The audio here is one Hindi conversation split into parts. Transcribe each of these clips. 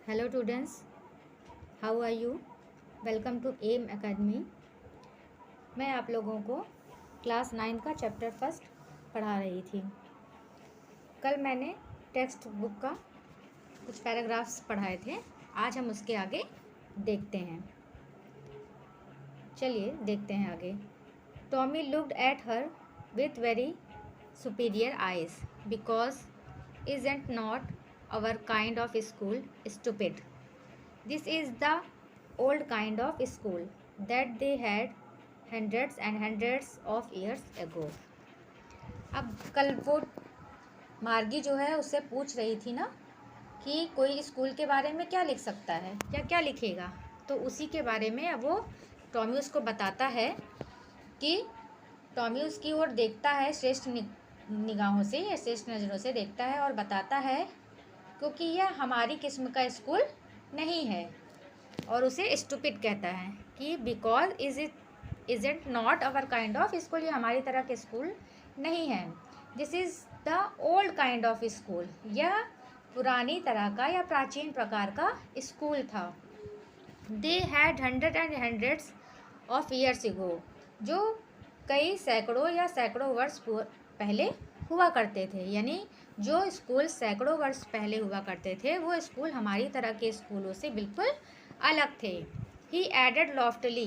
Hello students, how are you? Welcome to M academy. मैं आप लोगों को क्लास 9 का चैप्टर फर्स्ट पढ़ा रही थी। कल मैंने टेक्स्ट बुक का कुछ पैराग्राफ्स पढ़ाए थे। आज हम उसके आगे देखते हैं। चलिए देखते हैं आगे। Tommy looked at her with very superior eyes because isn't not our kind of school stupid. This is the old kind of school that they had hundreds and hundreds of years ago. अब कल वो मार्गी जो है उससे पूछ रही थी ना कि कोई स्कूल के बारे में क्या लिख सकता है या क्या लिखेगा, तो उसी के बारे में अब वो टॉमी उसको बताता है कि टॉमी उसकी ओर देखता है श्रेष्ठ निगाहों से या श्रेष्ठ नज़रों से देखता है और बताता है क्योंकि यह हमारी किस्म का स्कूल नहीं है, और उसे स्टूपिड कहता है कि because is it not our kind of school, ये हमारी तरह के स्कूल नहीं है। This is the old kind of school, यह पुरानी तरह का या प्राचीन प्रकार का स्कूल था। They had hundred and hundreds of years ago, जो कई सैकड़ों या सैकड़ों वर्ष पहले हुआ करते थे। यानी जो स्कूल सैकड़ों वर्ष पहले हुआ करते थे वो स्कूल हमारी तरह के स्कूलों से बिल्कुल अलग थे। ही एडेड लॉफ्टली,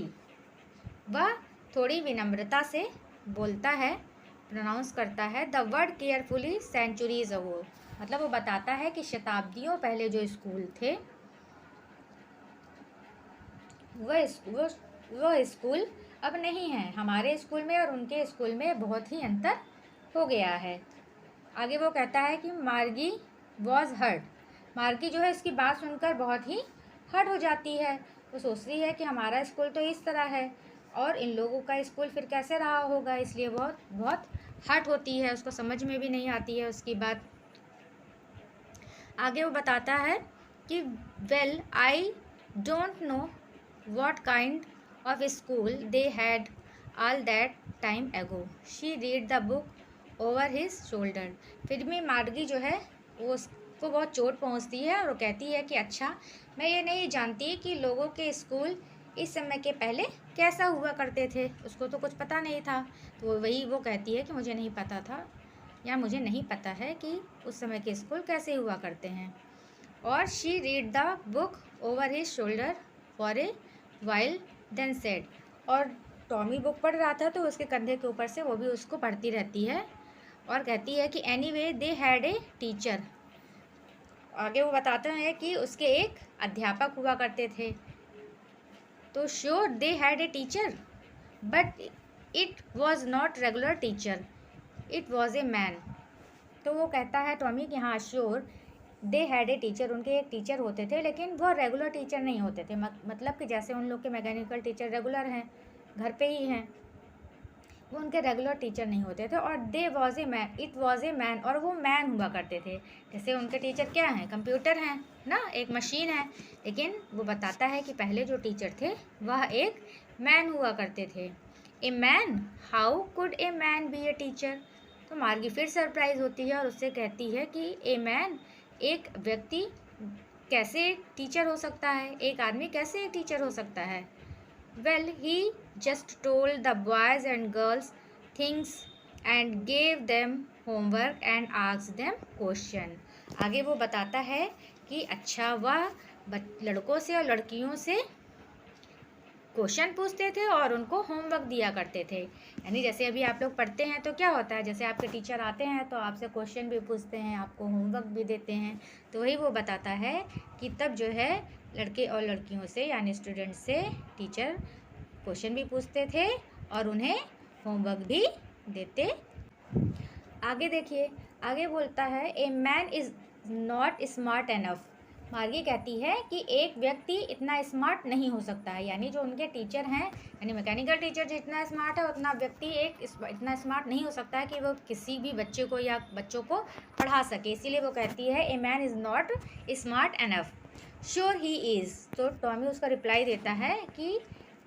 वह थोड़ी विनम्रता से बोलता है, प्रोनाउंस करता है the word carefully centuries ago, मतलब वो बताता है कि शताब्दियों पहले जो स्कूल थे वह स्कूल अब नहीं है। हमारे स्कूल में और उनके स्कूल में बहुत ही अंतर हो गया है। आगे वो कहता है कि मार्गी वॉज हर्ट, मार्गी जो है इसकी बात सुनकर बहुत ही हर्ट हो जाती है। वो सोचती है कि हमारा स्कूल तो इस तरह है और इन लोगों का स्कूल फिर कैसे रहा होगा, इसलिए बहुत बहुत हर्ट होती है। उसको समझ में भी नहीं आती है उसकी बात। आगे वो बताता है कि well I don't know what kind of school they had all that time ago. She read the book over his shoulder. फिर भी मार्गी जो है वो उसको बहुत चोट पहुंचती है और वो कहती है कि अच्छा, मैं ये नहीं जानती कि लोगों के स्कूल इस समय के पहले कैसा हुआ करते थे, उसको तो कुछ पता नहीं था। तो वही वो कहती है कि मुझे नहीं पता था या मुझे नहीं पता है कि उस समय के स्कूल कैसे हुआ करते हैं। और she read the book over his shoulder for a while then said, और टॉमी बुक पढ़ रहा था तो उसके कंधे के ऊपर से वो भी उसको पढ़ती रहती है और कहती है कि anyway they had a teacher. आगे वो बताते हैं कि उसके एक अध्यापक हुआ करते थे। तो sure they had a teacher but it was not regular teacher, it was a man. तो वो कहता है टॉमी कि हाँ sure they had a teacher, उनके एक टीचर होते थे लेकिन वो रेगुलर टीचर नहीं होते थे। मतलब कि जैसे उन लोग के मैकेनिकल टीचर रेगुलर हैं, घर पे ही हैं, वो उनके रेगुलर टीचर नहीं होते थे। और they was a man, it was a man, और वो मैन हुआ करते थे। जैसे उनके टीचर क्या हैं, कंप्यूटर हैं ना, एक मशीन है। लेकिन वो बताता है कि पहले जो टीचर थे वह एक मैन हुआ करते थे। A man, how could a man B a teacher? तो मार्गी फिर सरप्राइज होती है और उससे कहती है कि ए मैन, एक व्यक्ति कैसे एक टीचर हो सकता है, एक आदमी कैसे एक टीचर हो सकता है। Well he just told the boys and girls things and gave them homework and asked them question. आगे वो बताता है कि अच्छा, वह लड़कों से और लड़कियों से क्वेश्चन पूछते थे और उनको होमवर्क दिया करते थे। यानी जैसे अभी आप लोग पढ़ते हैं तो क्या होता है, जैसे आपके टीचर आते हैं तो आपसे क्वेश्चन भी पूछते हैं, आपको होमवर्क भी देते हैं। तो वही वो बताता है कि तब जो है लड़के और लड़कियों से यानी स्टूडेंट से टीचर क्वेश्चन भी पूछते थे और उन्हें होमवर्क भी देते। आगे देखिए, आगे बोलता है a man is not smart enough. मार्गी कहती है कि एक व्यक्ति इतना स्मार्ट नहीं हो सकता है। यानी जो उनके टीचर हैं, यानी मैकेनिकल टीचर जितना स्मार्ट है उतना व्यक्ति इतना स्मार्ट नहीं हो सकता है कि वो किसी भी बच्चे को या बच्चों को पढ़ा सके। इसीलिए वो कहती है a man is not smart enough, sure he is. तो टॉमी उसका रिप्लाई देता है कि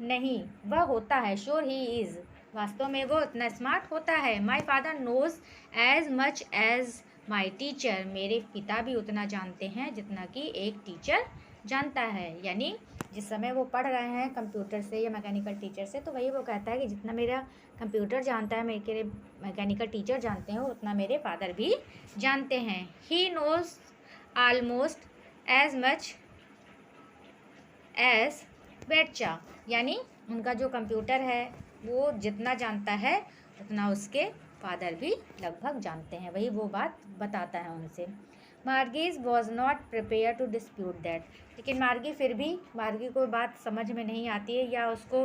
नहीं, वह होता है, श्योर ही इज़, वास्तव में वो इतना स्मार्ट होता है। My father knows as much as my teacher, मेरे पिता भी उतना जानते हैं जितना कि एक टीचर जानता है। यानी जिस समय वो पढ़ रहे हैं कंप्यूटर से या मैकेनिकल टीचर से, तो वही वो कहता है कि जितना मेरा कंप्यूटर जानता है, मेरे मैकेनिकल टीचर जानते हैं, उतना मेरे फादर भी जानते हैं। He knows almost as much as बेटचा, यानी उनका जो कंप्यूटर है वो जितना जानता है उतना उसके फादर भी लगभग जानते हैं। वही वो बात बताता है उनसे। Margie's was not prepare to dispute that, लेकिन मार्गी को बात समझ में नहीं आती है, या उसको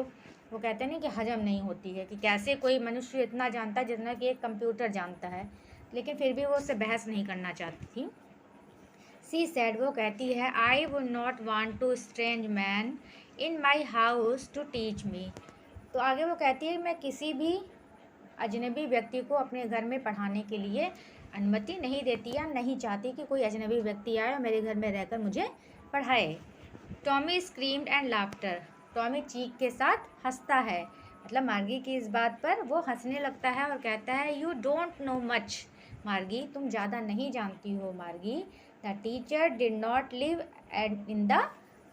वो कहते हैं ना कि हजम नहीं होती है कि कैसे कोई मनुष्य इतना जानता है जितना कि एक कंप्यूटर जानता है, लेकिन फिर भी वो उससे बहस नहीं करना चाहती थी। सी सैड, वो कहती है, I would not want to strange man in my house to teach me. तो आगे वो कहती है, मैं किसी भी अजनबी व्यक्ति को अपने घर में पढ़ाने के लिए अनुमति नहीं देती या नहीं चाहती कि कोई अजनबी व्यक्ति आए और मेरे घर में रहकर मुझे पढ़ाए। Tommy screamed and laughter, Tommy चीख के साथ हंसता है, मतलब मार्गी की इस बात पर वो हंसने लगता है और कहता है, यू डोंट नो मच मार्गी, तुम ज़्यादा नहीं जानती हो मार्गी। The teacher did not live in the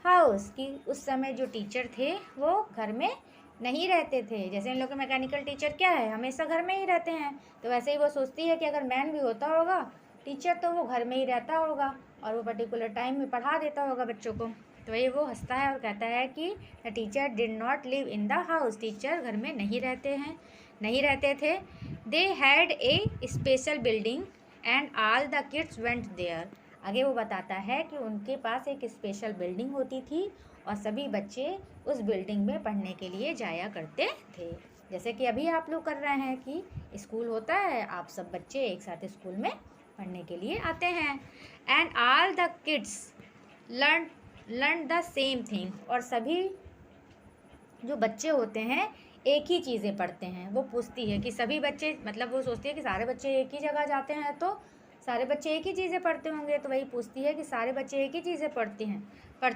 house, कि उस समय जो टीचर थे वो घर में नहीं रहते थे। जैसे इन लोग के मैकेनिकल टीचर क्या है, हमेशा घर में ही रहते हैं, तो वैसे ही वो सोचती है कि अगर मैन भी होता होगा टीचर तो वो घर में ही रहता होगा और वो पर्टिकुलर टाइम में पढ़ा देता होगा बच्चों को। तो वही वो हंसता है और कहता है कि the teacher did not live in the house, teacher घर में नहीं रहते थे। They had a special building and all the kids went there. आगे वो बताता है कि उनके पास एक स्पेशल बिल्डिंग होती थी और सभी बच्चे उस बिल्डिंग में पढ़ने के लिए जाया करते थे। जैसे कि अभी आप लोग कर रहे हैं कि स्कूल होता है, आप सब बच्चे एक साथ स्कूल में पढ़ने के लिए आते हैं। And all the kids learn the same thing, और सभी जो बच्चे होते हैं एक ही चीज़ें पढ़ते हैं। वो पूछती है कि सभी बच्चे, मतलब वो सोचती है कि सारे बच्चे एक ही जगह जाते हैं तो सारे बच्चे एक ही चीज़ें पढ़ते होंगे, तो वही पूछती है कि सारे बच्चे एक ही चीज़ें पढ़ते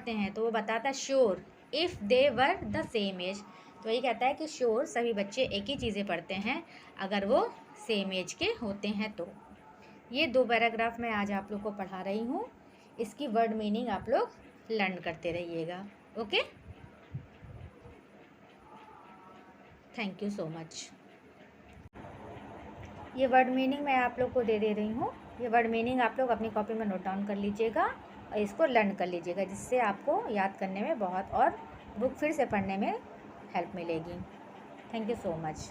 हैं। तो वो बताता है, sure if they were the same age, तो वही कहता है कि श्योर सभी बच्चे एक ही चीज़ें पढ़ते हैं अगर वो सेम एज के होते हैं। तो ये 2 पैराग्राफ मैं आज आप लोग को पढ़ा रही हूँ, इसकी वर्ड मीनिंग आप लोग लर्न करते रहिएगा। Okay, thank you so much. ये वर्ड मीनिंग मैं आप लोग को दे रही हूँ। ये वर्ड मीनिंग आप लोग अपनी कॉपी में नोट डाउन कर लीजिएगा और इसको लर्न कर लीजिएगा, जिससे आपको याद करने में बहुत और बुक फिर से पढ़ने में हेल्प मिलेगी। Thank you so much.